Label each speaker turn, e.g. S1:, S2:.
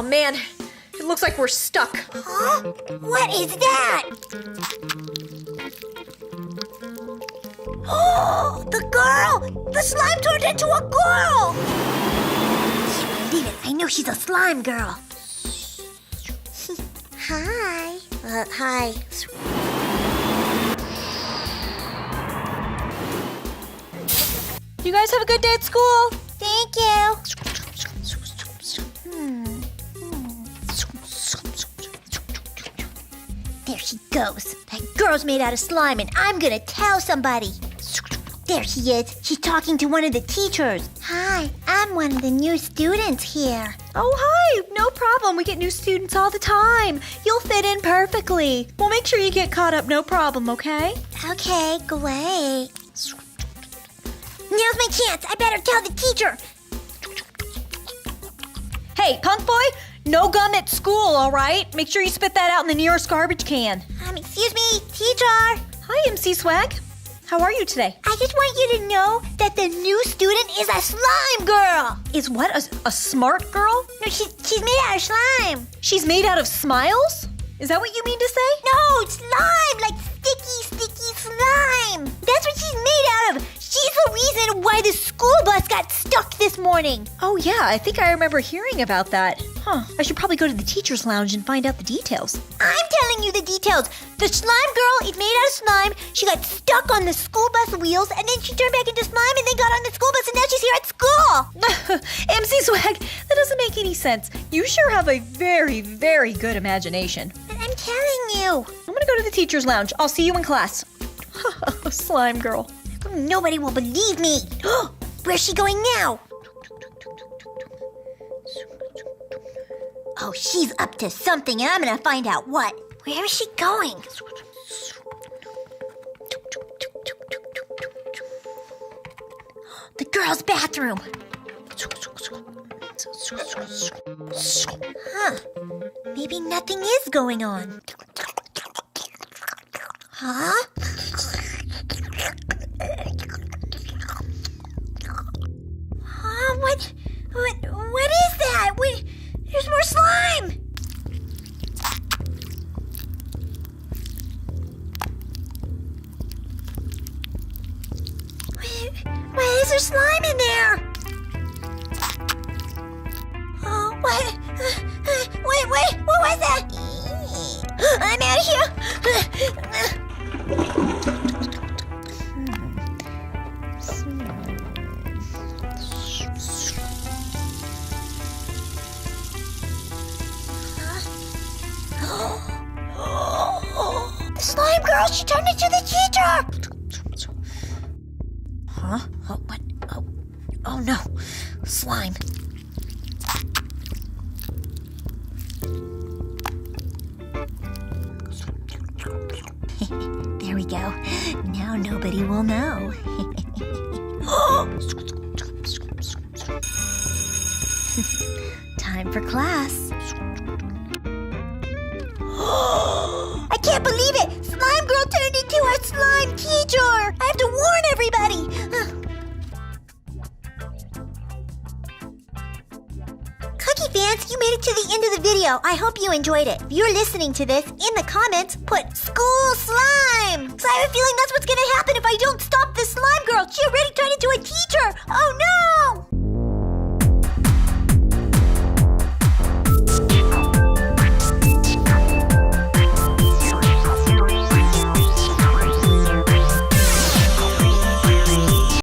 S1: Oh man, it looks like we're stuck.
S2: Huh? What is that? Oh, the girl! The slime turned into a girl! Can't believe it. I know she's a slime girl. Hi. Hi.
S1: You guys have a good day at school.
S2: Thank you. There she goes. That girl's made out of slime, and I'm gonna tell somebody. There she is. She's talking to one of the teachers. Hi, I'm one of the new students here.
S1: Oh, hi. No problem. We get new students all the time. You'll fit in perfectly. We'll make sure you get caught up, no problem, okay?
S2: Okay, great. Now's my chance. I better tell the teacher.
S1: Hey, punk boy, no gum at school, all right? Make sure you spit that out in the nearest garbage can.
S2: Excuse me, teacher.
S1: Hi, MC Swag. How are you today?
S2: I just want you to know that the new student is a slime girl.
S1: Is what, a smart girl?
S2: No, she's made out of slime.
S1: She's made out of smiles? Is that what you mean to say?
S2: No, slime, like sticky slime. That's what she's made out of. She's the reason why the school bus got stuck this morning.
S1: Oh yeah, I think I remember hearing about that. Huh, I should probably go to the teacher's lounge and find out the details.
S2: I'm telling you the details. The slime girl is made out of slime. She got stuck on the school bus wheels, and then she turned back into slime, and then got on the school bus, and now she's here at school.
S1: MC Swag, that doesn't make any sense. You sure have a very, very good imagination.
S2: I'm telling you.
S1: I'm gonna go to the teacher's lounge. I'll see you in class. Slime girl.
S2: Nobody will believe me. Where's she going now? Oh, she's up to something, and I'm gonna find out what. Where is she going? The girls' bathroom. Huh. Maybe nothing is going on. Huh? What is that? There's more slime! Why is there slime in there? Oh, what? Wait, what was that? I'm out of here! The slime girl, she turned into the teacher! Huh? Oh, what? Oh no. Slime. There we go. Now nobody will know. Time for class. I can't believe it! Slime girl turned into a slime teacher! I have to warn everybody! Cookie fans, you made it to the end of the video. I hope you enjoyed it. If you're listening to this, in the comments, put school slime! So I have a feeling that's what's gonna happen if I don't stop this slime girl. She already turned into a teacher! Oh no!